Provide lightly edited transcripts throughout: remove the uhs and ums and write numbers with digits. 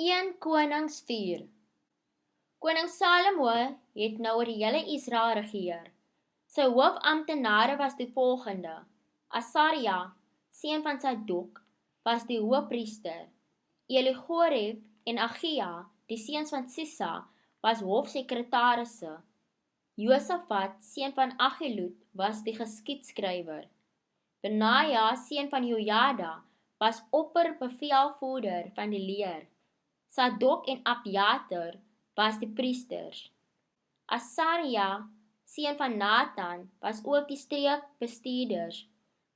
1 Konings 4. Koning Salomo het nou oor die hele Israel regeer. Sy hoofamptenare was die volgende: Asaria, seun van Sadok, was die hoofpriester. Eligoref en Agia, die seuns van Sisa, was hofsekretarisse. Josafat, seun van Agilud, was die geskiedskrywer. Benaja, seun van Jojada, was opperbevelvoerder van die leer. Sadok en Abjatar was die priesters. Asaria, seun van Nathan, was ook die streekbestuurders.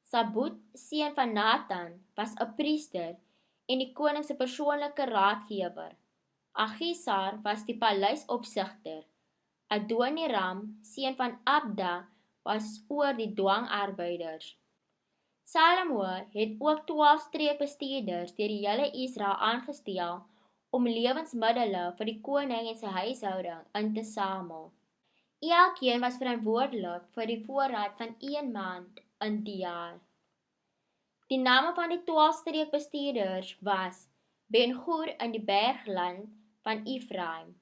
Sabut, seun van Nathan, was 'n priester en die koning se persoonlike raadgewer. Agisar was die paleisopsigter. Adoniram, seun van Abda, was oor die dwangarbeiders. Salomo het ook 12 streekbestuurders deur die hele Israel aangestel om lewensmiddele vir die koning en sy huishouding in te samel. Elkeen was verantwoordelik vir die voorraad van 1 maand in die jaar. Die name van die 12 streekbestuurders was Ben-Gur in die bergland van Ephraim,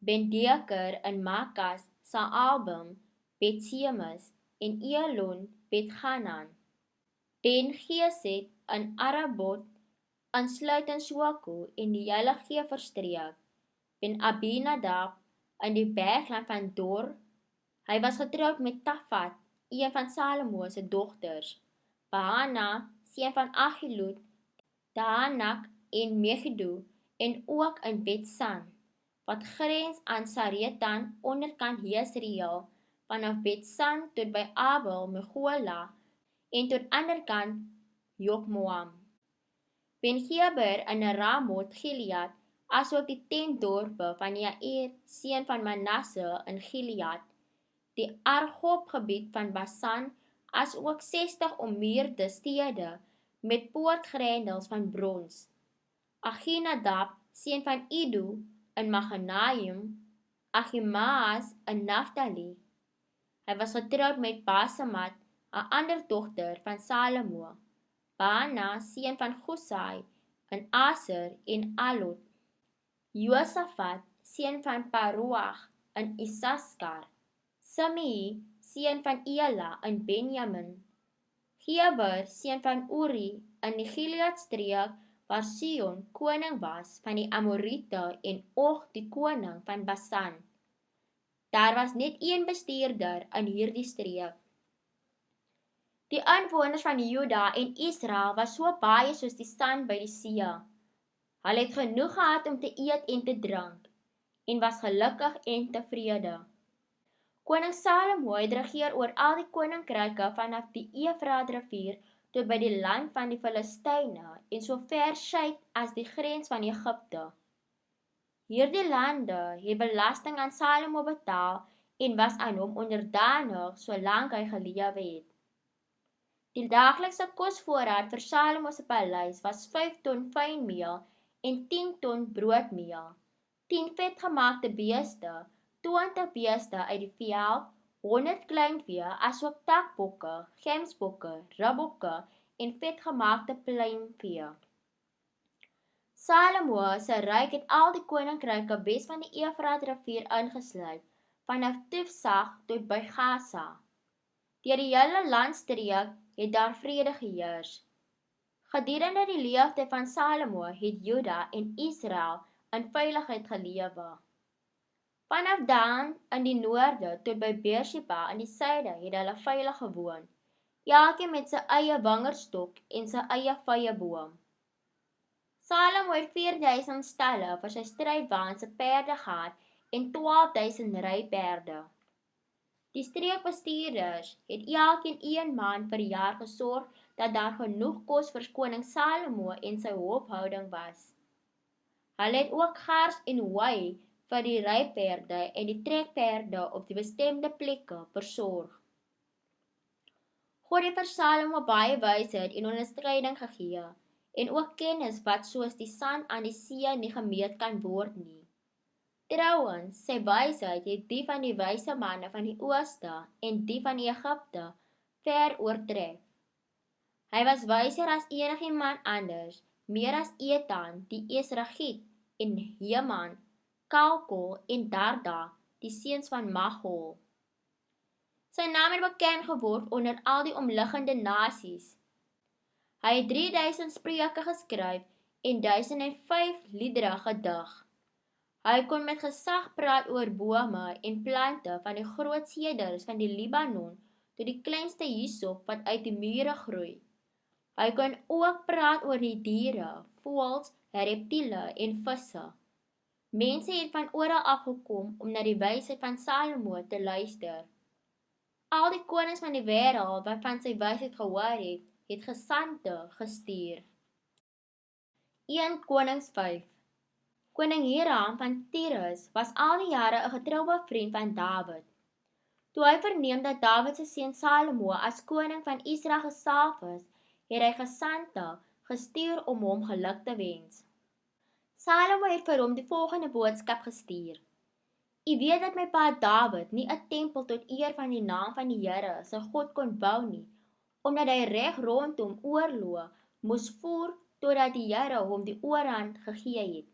Ben-Deker in Makas, Saalbim, Bet-Semes en Elon, Bet-Ganan, Ben-Geset in Arabot, insluitend Soko en die hele Geverstreek, Ben-Abinadab in die bergland van Dor. Hy was getroud met Tafat, een van Salomo se dogters. Baana, seun van Agilud, Tahanak en Megiddo, en ook in Bet-San, wat grens aan Saretan onderkant Jezreel, vanaf Bet-San tot by Abel Mehola en tot anderkant Jokmoam. Ben-Geber in Ramot Gilead, asook die tentdorpe van Jair, seun van Manasse in Gilead, die Argobgebied van Basan, asook 60 ommuurde stede met poortgrendels van brons. Ahinadab, seun van Ido in Maganaim, Ahimaas in Naftali. Hy was getroud met Basemat, 'n ander dogter van Salomo. Baana, seun van Gusai in Aser en Alot. Josafat, seun van Paruach in Isaskar. Simei, seun van Ela in Benjamin. Geber, seun van Uri in die Gileadstreek, waar Sion koning was van die Amorite en Og die koning van Basan. Daar was net 1 bestuurder in hierdie streek. Die inwoners van Juda en Israel was so baie soos die sand by die see. Hulle het genoeg gehad om te eet en te drink, en was gelukkig en tevrede. Koning Salomo het regeer oor al die koninkryke vanaf die Eufratrivier tot by die land van die Filistyne en so ver suid as die grens van Egipte. Hierdie lande het belasting aan Salomo betaal en was aan hom onderdanig solank hy gelewe het. Die daaglikse kosvoorraad vir Salomo se paleis was 5 ton fynmeel en 10 ton broodmeel, 10 vetgemaakte beeste, 20 beeste uit die veld, 100 kleinvee, asook takbokke, gemsbokke, ribbokke en vetgemaakte pluimvee. Salomo se ryk het al die koninkryke wes van die Eufratrivier ingesluit, vanaf Tifsag tot by Gaza. Deur die hele landstreek het daar vrede geheers. Gedurende die leeftyd van Salomo het Juda en Israel in veiligheid gelewe. Vanaf Dan in die noorde tot by Beersheba in die suide het hulle veilig gewoon, elkeen met sy eie wingerdstok en sy eie vyeboom. Salomo het 4000 stalle vir sy strydwaans se perde gehad en 12000 ryperde. Die streekbestuurders het elkeen 1 maand per jaar gesorg dat daar genoeg kos vir koning Salomo en sy hofhouding was. Hulle het ook gars en hooi vir die ryperde en die trekperde op die bestemde plekke versorg. God het vir Salomo baie wysheid en onderskeiding gegee, en ook kennis wat soos die sand aan die see nie gemeet kan word nie. Trouwens, sy wysheid het die van die wyse manne van die ooste en die van Egipte ver oortref. Hy was wyser as enigiemand anders, meer as Etan, die Esragiet, en Heman, Kalkol en Darda, die seuns van Mahol. Sy naam het bekend geword onder al die omliggende nasies. Hy het 3000 spreuke geskryf en 1005 liedere gedig. Hy kon met gesag praat oor bome en plante van die groot seders van die Libanon tot die kleinste hyssop wat uit die mure groei. Hy kon ook praat oor die diere, voëls, reptiele en visse. Mense het van oral afgekom om na die wysheid van Salomo te luister. Al die konings van die wêreld wat van sy wysheid gehoor het gesandte gestuur. 1 Konings 5. Koning Hiram van Tyrus was al die jare 'n getroue vriend van Dawid. Toe hy verneem dat Dawid se seun Salomo as koning van Israel gesalf is, het hy gesandte gestuur om hom geluk te wens. Salomo het vir hom die volgende boodskap gestuur: "U weet dat my pa Dawid nie 'n tempel tot eer van die naam van die Here, sy God kon bou nie, omdat hy reg rondom oorloë moes voer totdat die Here hom die oorhand gegee het.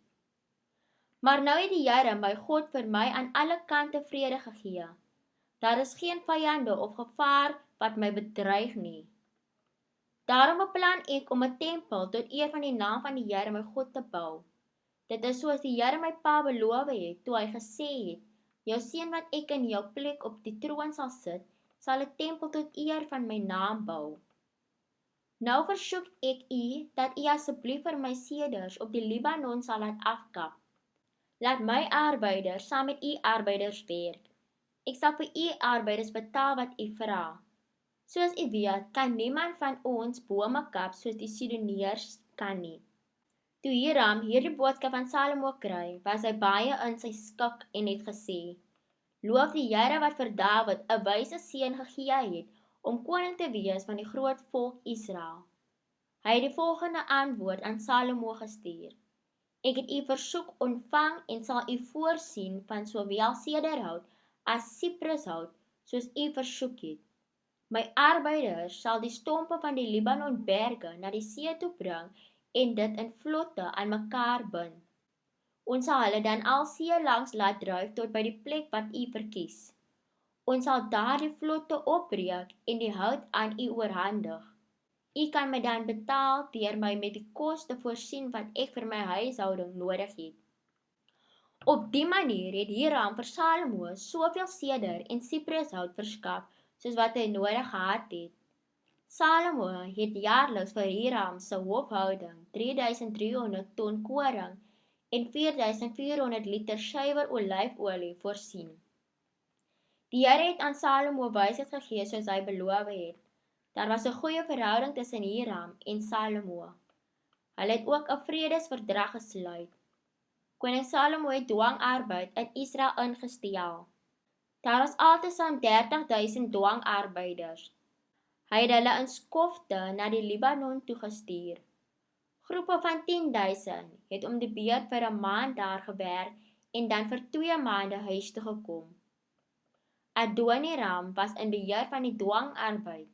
Maar nou het die Here my God vir my aan alle kante vrede gegee. Daar is geen vyande of gevaar wat my bedreig nie. Daarom beplan ek om 'n tempel tot eer van die naam van die Here my God te bou. Dit is soos die Here my pa beloof het toe hy gesê het: jou seun wat ek in jou plek op die troon sal sit, sal 'n tempel tot eer van my naam bou. Nou versoek ek u dat u asseblief vir my seders op die Libanon sal laat afkap. Laat my arbeiders saam met u arbeiders werk. Ek sal vir u arbeiders betaal wat u vra. Soos u weet, kan niemand van ons bome kap soos die Sidoniërs kan nie." Toe Hiram hierdie boodskap van Salomo kry, was hy baie in sy skik en het gesê: "Loof die Here wat vir Dawid 'n wyse seun gegee het om koning te wees van die groot volk Israel." Hy het die volgende antwoord aan Salomo gestuur: "Ek het u versoek ontvang en sal u voorsien van sowel sederhout as siprushout soos u versoek het. My arbeiders sal die stompe van die Libanonberge na die see toe bring en dit in vlotte aan mekaar bind. Ons sal hulle dan al see langs laat dryf tot by die plek wat u verkies. Ons sal daar die vlotte opbreek en die hout aan u oorhandig. U kan my dan betaal deur my met die kos te voorsien wat ek vir my huishouding nodig het." Op die manier het Hiram vir Salomo soveel seder en siprushout verskaf soos wat hy nodig gehad het. Salomo het jaarliks vir Hiram se hofhouding 3300 ton koring en 4400 liter suiwer olyfolie voorsien. Die Here het aan Salomo wysheid gegee soos hy beloof het. Daar was 'n goeie verhouding tussen Hiram en Salomo. Hulle het ook 'n vredesverdrag gesluit. Koning Salomo het dwangarbeid in Israel ingestel. Daar was altesaam 30,000 dwangarbeiders. Hy het hulle in skofte na die Libanon toegestuur. Groepe van 10,000 het om die beurt vir 'n maand daar gewerk en dan vir 2 maande huis toe gekom. Adoniram was in beheer van die dwangarbeid.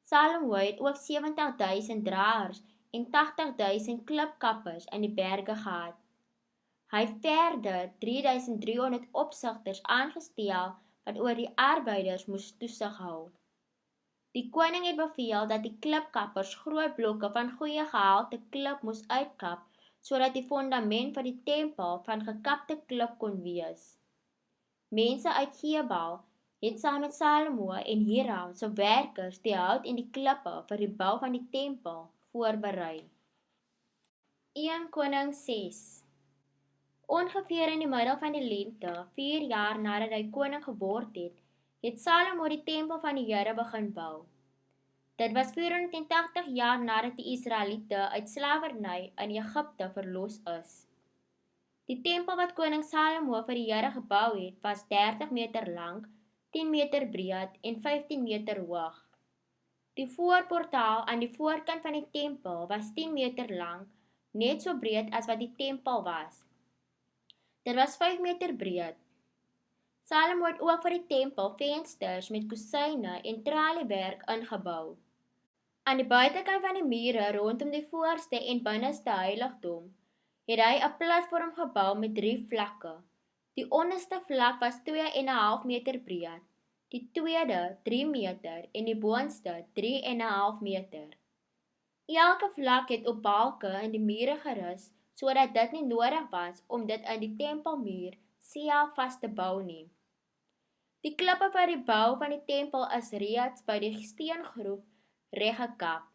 Salomo het ook 70,000 draers en 80,000 klipkappers in die berge gehad. Hy het verder 3300 opsigters aangestel wat oor die arbeiders moes toesig hou. Die koning het beveel dat die klipkappers groot blokke van goeie gehalte klip moes uitkap, sodat die fondament vir die tempel van gekapte klip kon wees. Mense uit Gebal het saam met Salomo en Hiram se werkers die hout en die klippe vir die bou van die tempel voorberei. 1 Konings 6. Ongeveer in die middel van die lente, 4 jaar nadat hy koning geword het Salomo die tempel van die Here begin bou. Dit was 480 jaar nadat die Israeliete uit slawerny in Egipte verlos is. Die tempel wat koning Salomo vir die Here gebou het, was 30 meter lank, 10 meter breed en 15 meter hoog. Die voorportaal aan die voorkant van die tempel was 10 meter lank, net so breed as wat die tempel was. Dit was 5 meter breed. Salomo het ook vir die tempel vensters met kusyne en traliewerk ingebou. Aan die buitekant van die mure rondom die voorste en binneste heiligdom het hy 'n platform gebou met 3 vlakke. Die onderste vlak was 2,5 meter breed, die tweede 3 meter en die boonste 3,5 meter. Elke vlak het op balke in die mure gerus, sodat dit nie nodig was om dit in die tempelmuur self vas te bou nie. Die klippe vir die bou van die tempel is reeds by die steengroef reggekap.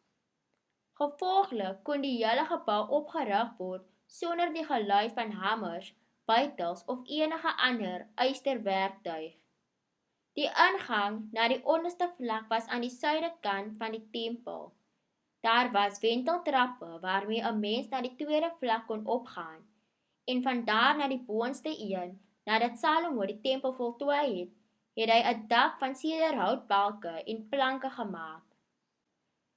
Gevolglik kon die hele gebou opgerig word sonder die geluid van hamers, bytels of enige ander ysterwerktuig. Die ingang na die onderste vlak was aan die suidekant van die tempel. Daar was wenteltrappe waarmee 'n mens na die tweede vlak kon opgaan en van daar na die boonste een. Nadat Salomo die tempel voltooi het, het hy 'n dak van sederhoutbalke en planke gemaak.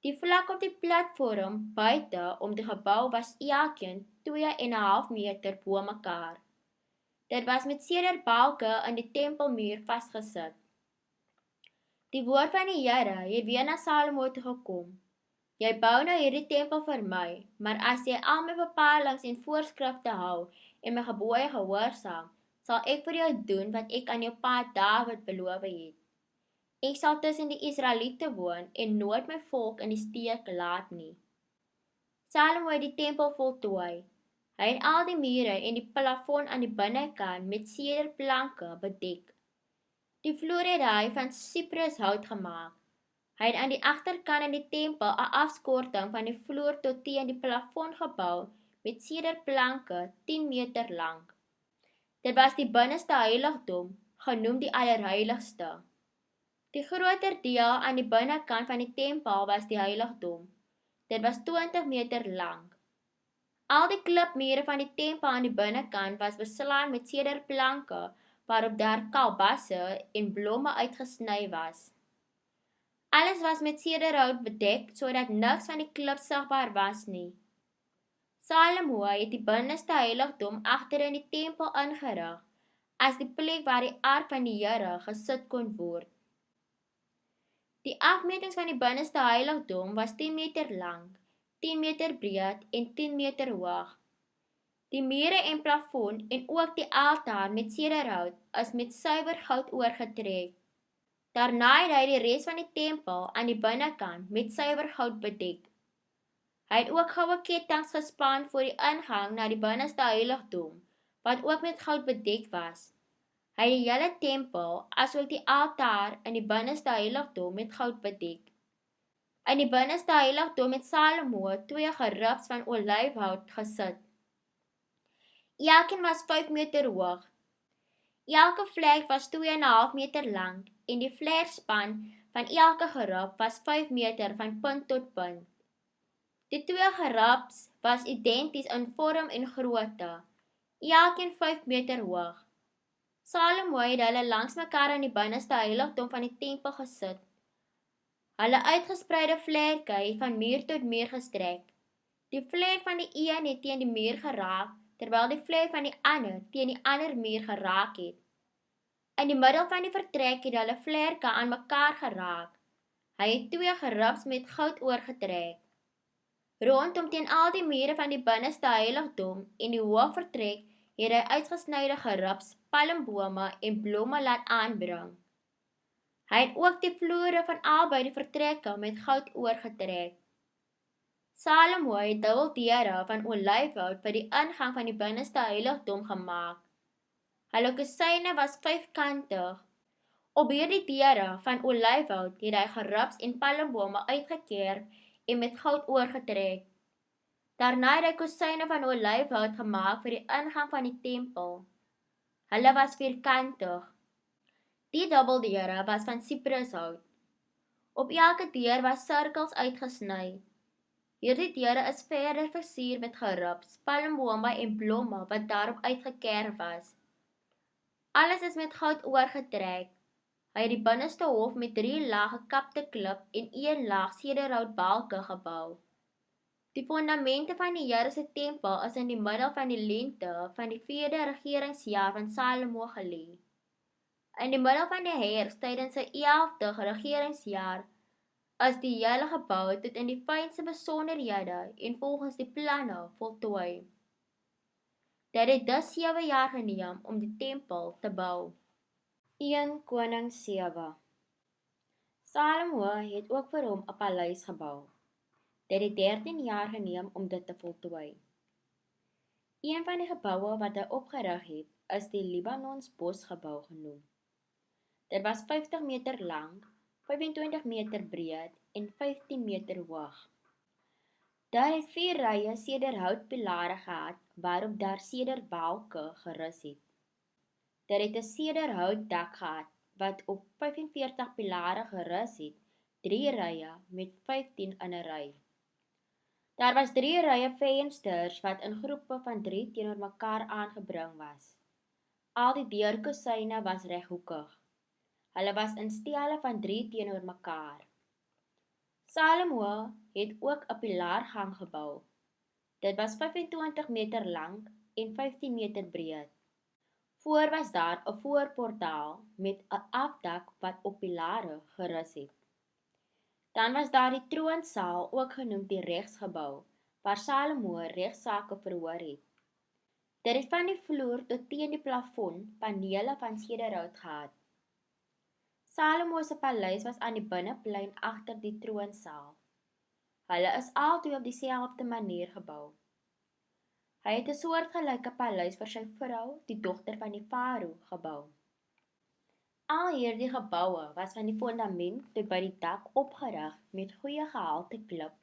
Die vlak op die platform buite om die gebou was elkeen 2,5 meter bo mekaar. Dit was met sederbalke in die tempelmuur vasgesit. Die woord van die Here het weer na Salomo toe gekom. Jy bou nou hierdie tempel vir my, maar as jy al my bepalings en voorskrifte hou en my gebooie gehoorsaam, sal ek vir jou doen wat ek aan jou pa Dawid beloof het. Ek sal tussen die Israeliete woon en nooit my volk in die steek laat nie. Salomo het die tempel voltooi. Hy het al die mure en die plafon aan die binnekant met sederplanke bedek. Die vloer het hy van siprushout gemaak. Hy het aan die agterkant in die tempel 'n afskorting van die vloer tot teen die plafon gebou met sederplanke 10 meter lank. Dit was die binneste heiligdom, genoem die Allerheiligste. Die groter deel aan die binnekant van die tempel was die heiligdom. Dit was 20 meter lank. Al die klipmure van die tempel aan die binnekant was beslaan met sederplanke waarop daar kalbasse en blomme uitgesny was. Alles was met sederhout bedek sodat niks van die klip sigbaar was nie. Salomo het die binneste heiligdom agter in die tempel ingerig as die plek waar die ark van die Here gesit kon word. Die afmetings van die binneste heiligdom was 10 meter lank, 10 meter breed en 10 meter hoog. Die mure en plafon en ook die altaar met sederhout is met suiwer goud oorgetrek. Daarna het hy die res van die tempel aan die binnekant met suiwer goud bedek. Hy het ook goue kettinge gespan voor die ingang na die binneste heiligdom, wat ook met goud bedek was. Hy het die hele tempel, asook die altaar in die binneste heiligdom met goud bedek. In die binneste heiligdom het Salomo 2 geribs van olyfhout gesit. Elkeen was 5 meter hoog. Elke vlerk was 2,5 meter lank en die vlerkspan van elke gerib was 5 meter van punt tot punt. Die 2 geribs was identies in vorm en grootte, elkeen 5 meter hoog. Salomo het hulle langs mekaar in die binneste heiligdom van die tempel gesit. Hulle uitgespreide vlerke het van muur tot muur gestrek. Die vlerk van die een het teen die muur geraak, terwyl die vlerk van die ander teen die ander muur geraak het. In die middel van die vertrek het hulle vlerke aan mekaar geraak. Hy het 2 geribs met goud oorgetrek. Rondom teen al die mure van die binneste heiligdom en die hoofvertrek het hy uitgesnyde geribs, palmbome en blomme laat aanbring. Hy het ook die vloere van albei die vertrekke met goud oorgetrek. Salomo het dubbeldeure van olyfhout by die ingang van die binneste heiligdom gemaak. Hulle kusyne was 5kantig. Op hierdie deure van olyfhout het hy geribs en palmbome uitgekeer en met goud oorgetrek. Daarna het hy kusyne van olyfhout gemaak vir die ingang van die tempel. Hulle was 4kantig. Die dubbeldeure was van siprushout. Op elke deur was sirkels uitgesny. Hierdie deure is verder versier met geribs, palmbome en blomme wat daarop uitgekerf was. Alles is met goud oorgetrek. Hy het die binneste hof met 3 lae gekapte klip en 1 laag sederhoutbalke gebou. Die fondamente van die Here se tempel is in die middel van die lente van die 4de regeringsjaar van Salomo gelê. In die middel van die herfs tydens sy 11de regeringsjaar is die hele gebou tot in die fynste besonderhede en volgens die planne voltooi. Dit het dus 7 jaar geneem om die tempel te bou. 1 Konings 7. Salomo het ook vir hom 'n paleis gebou. Dit het 13 jaar geneem om dit te voltooi. Een van die geboue wat hy opgerig het, is die Libanons bosgebou genoem. Dit was 50 meter lank, 25 meter breed en 15 meter hoog. Daar het 4 rye sederhoutpilare gehad waarop daar sederbalke gerus het. Dit het 'n sederhoutdak gehad wat op 45 pilare gerus het, 3 rye met 15 in 'n ry. Daar was 3 rye vensters wat in groepe van 3 teenoor mekaar aangebring was. Al die deurkusyne was reghoekig. Hulle was in stelle van 3 teenoor mekaar. Salomo het ook 'n pilaargang gebou. Dit was 25 meter lank en 15 meter breed. Voor was daar 'n voorportaal met 'n afdak wat op pilare gerus het. Dan was daar die troonsaal, ook genoem die regsgebou, waar Salomo regsaake verhoor het. Dit het van die vloer tot teen die plafon panele van sederhout gehad. Salomo se paleis was aan die binneplein agter die troonsaal. Hulle is albei op dieselfde manier gebou. Hy het 'n soortgelyke paleis vir sy vrou, die dogter van die farao, gebou. Al hierdie geboue was van die fondament tot by die dak opgerig met goeie gehalte klip,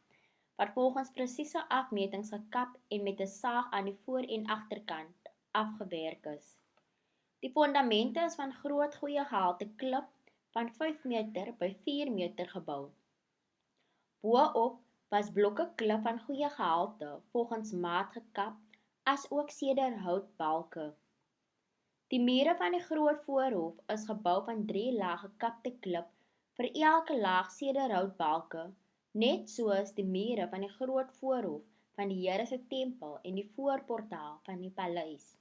wat volgens presiese afmetings gekap en met 'n saag aan die voor- en agterkant afgewerk is. Die fondamente is van groot goeie gehalte klip van 5 meter by 4 meter gebou. Bo-op was blokke klip van goeie gehalte volgens maat gekap, as ook sederhoutbalke. Die mure van die groot voorhof is gebou van 3 lae gekapte klip vir elke laag sederhoutbalke, net soos die mure van die groot voorhof van die Here se tempel en die voorportaal van die paleis.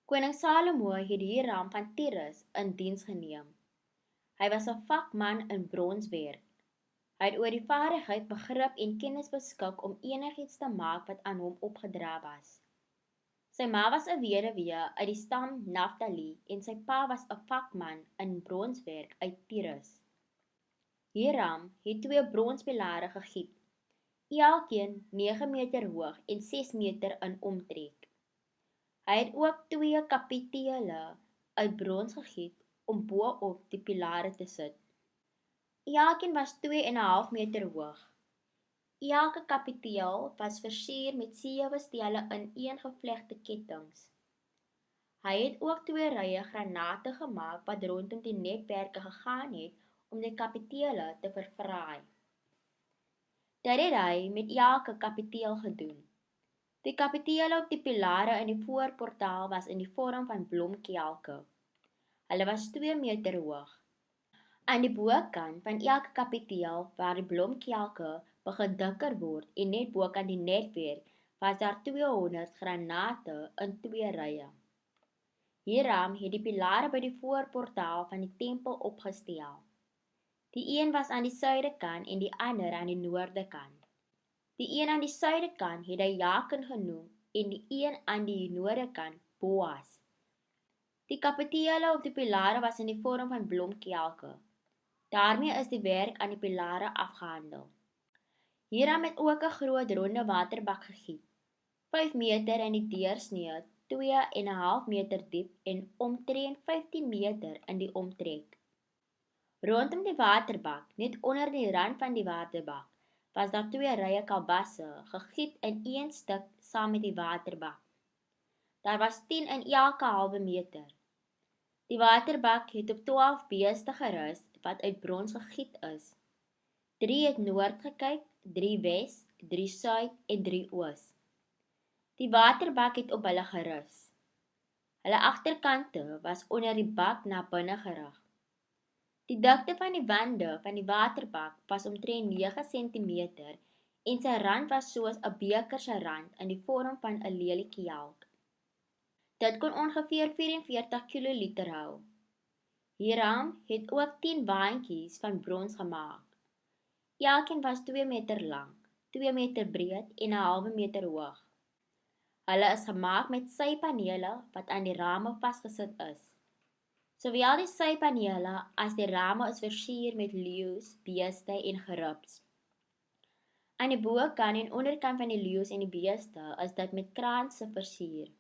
Koning Salomo het Hiram van Tyrus in diens geneem. Hy was 'n vakman in bronswerk. Hy het oor die vaardigheid, begrip en kennis beskik om enigiets te maak wat aan hom opgedra was. Sy ma was 'n weduwee uit die stam Naftali en sy pa was 'n vakman in bronswerk uit Tyrus. Hiram het 2 bronspilare gegiet, elkeen 9 meter hoog en 6 meter in omtrek. Hy het ook 2 kapitele uit brons gegiet om bo-op die pilare te sit. Elkeen was 2,5 meter hoog. Elke kapiteel was versier met 7 stele ineengevlegte kettinge. Hy het ook 2 rye granate gemaak wat rondom die netwerke gegaan het om die kapitele te verfraai. Dit het hy met elke kapiteel gedoen. Die kapitele op die pilare in die voorportaal was in die vorm van blomkelke. Hulle was 2 meter hoog. Aan die bokant van elke kapiteel waar die blomkelke begin dikker word en net bokant die netwerk was daar 200 granate in 2 rye. Hiram het die pilare by die voorportaal van die tempel opgestel. Die een was aan die suidekant en die ander aan die noordekant. Die een aan die suidekant het hy Jakin genoem en die een aan die noordekant Boas. Die kapitele op die pilare was in die vorm van blomkelke. Daarmee is die werk aan die pilare afgehandel. Hiram het ook 'n groot ronde waterbak gegiet, 5 meter in die deursnee, 2,5 meter diep en omtrent 15 meter in die omtrek. Rondom die waterbak, net onder die rand van die waterbak, was daar 2 rye kalbasse, gegiet in 1 stuk saam met die waterbak. Daar was 10 in elke halwe meter. Die waterbak het op 12 beeste gerus wat uit brons gegiet is. 3 het noord gekyk, 3 wes, 3 suid en 3 oos. Die waterbak het op hulle gerus. Hulle agterkante was onder die bak na binne gerig. Die dikte van die wande van die waterbak was omtrent 9 cm en sy rand was soos 'n beker se rand in die vorm van 'n lelietjie. Dit kon ongeveer 44 kiloliter hou. Hiram het ook 10 waantjies van brons gemaak. Elkeen was 2 meter lank, 2 meter breed en 'n halwe meter hoog. Hulle is gemaak met sypanele wat aan die rame vasgesit is. Sowel die sypanele as die rame is versier met leeu's, beeste en gerips. Aan die bokant en onderkant van die leeu's en die beeste is dit met kraanse versier.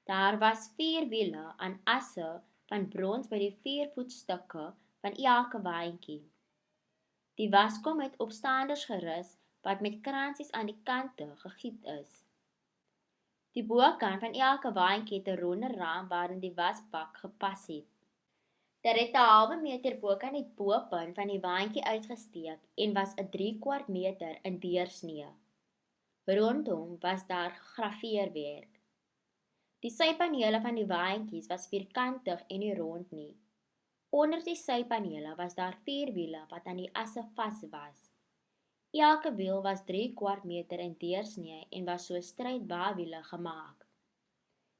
Daar was 4 wiele aan asse van brons by die 4 voetstukke van elke waantjie. Die waskom het opstanders gerus wat met kransies aan die kante gegiet is. Die bokant van elke waantjie het 'n ronde raam waarin die wasbak gepas het. Dit het 'n halwe meter bokant die bopunt van die waantjie uitgesteek en was 'n 3/4 meter in deursnee. Rondom was daar gegraveerwerk. Die sypanele van die waantjies was vierkantig en nie rond nie. Onder die sypanele was daar 4 wiele wat aan die asse vas was. Elke wiel was 3/4 meter in deursnee en was so strydbaarwiele gemaak.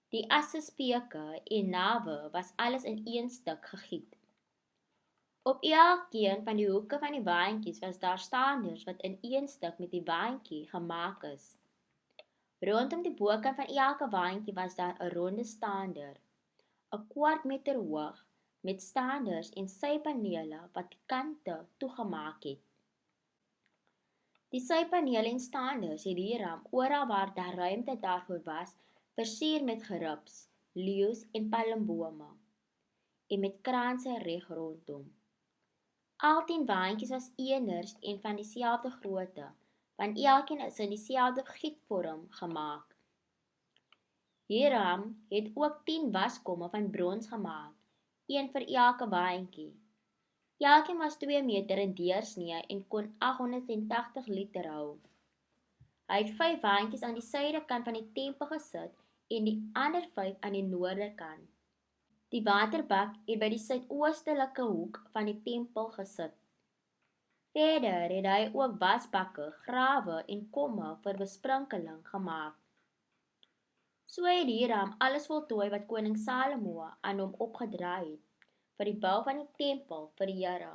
Die asse speke en nawe was alles in een stuk gegiet. Op elkeen van die hoeke van die waantjies was daar staanders wat in een stuk met die waantjie gemaak is. Rondom die bokant van elke waantjie was daar 'n ronde staander, 1/4 meter hoog, met staanders en sypanele wat die kante toegemaak het. Die sypanele en staanders het die ram oral waar daar ruimte daarvoor was, versier met gerips, leeu's en palmbome en met kraanse reg rondom. Al 10 waantjies was eeners en van dieselfde grootte, want elkeen is in dieselfde gietvorm gemaak. Hiram het ook 10 waskomme van brons gemaak, een vir elke waantjie. Elkeen was 2 meter in deursnee en kon 880 liter hou. Hy het 5 waantjies aan die suidekant van die tempel gesit en die ander 5 aan die noorderkant. Die waterbak het by die suidoostelike hoek van die tempel gesit. Verder het hy ook wasbakke, grawe en komme vir besprinkeling gemaak. So het Hiram alles voltooi wat koning Salomo aan hom opgedra het vir die bou van die tempel vir die Here.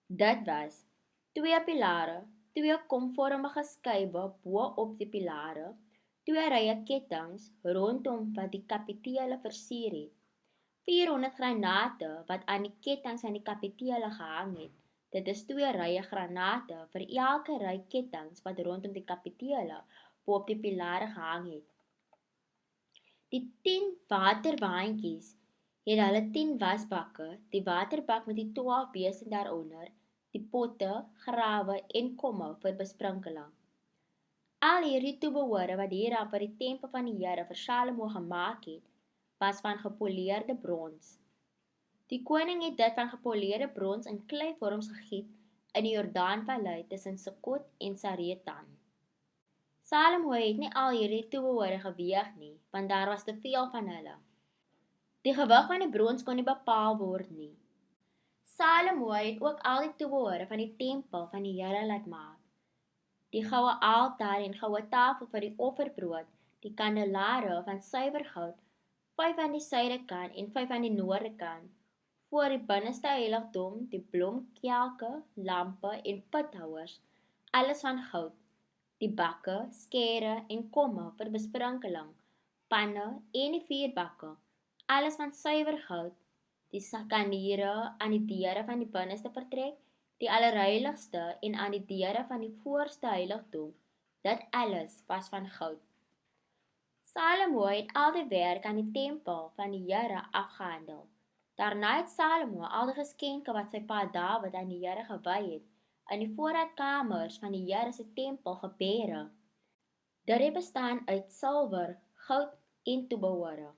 Dit was 2 pilare, 2 komvormige skywe bo op die pilare, 2 rye kettinge rondom wat die kapitele versier het, 400 granate wat aan die kettinge aan die kapitele gehang het. Dit is 2 rye granate vir elke ry kettinge wat rondom die kapitele bo op die pilare gehang het. Die 10 waterwaantjies het hulle 10 wasbakke, die waterbak met die 12 beeste daaronder, die potte, grawe en komme vir besprinkeling. Al hierdie toebehore wat Hiram vir die tempel van die Here vir Salomo gemaak het, was van gepoleerde brons. Die koning het dit van gepoleerde brons in kleivorms gegiet in die Jordaanvallei tussen Sukot en Saretan. Salomo het nie al hierdie toebehore geweeg nie, want daar was te veel van hulle. Die gewig van die brons kon nie bepaal word nie. Salomo het ook al die toebehore van die tempel van die Here laat maak. Die goue altaar en goue tafel vir die offerbrood, die kandelare van suiwer goud, 5 aan die suidekant en 5 aan die noordekant, voor die binneste heiligdom, die blomkelke, lampe en puthouers, alles van goud, die bakke, skere en komme vir besprinkeling, panne en die vuurbakke, alles van suiwer goud, die sakaniere aan die deure van die binneste vertrek, die allerheiligste en aan die deure van die voorste heiligdom, dit alles was van goud. Salomo het al die werk aan die tempel van die Here afgehandel. Daarna het Salomo al die geskenke wat sy pa Dawid aan die Here gewy het, in die voorraadkamers van die Here se tempel gebeere. Dit het bestaan uit silwer, goud en toebehore.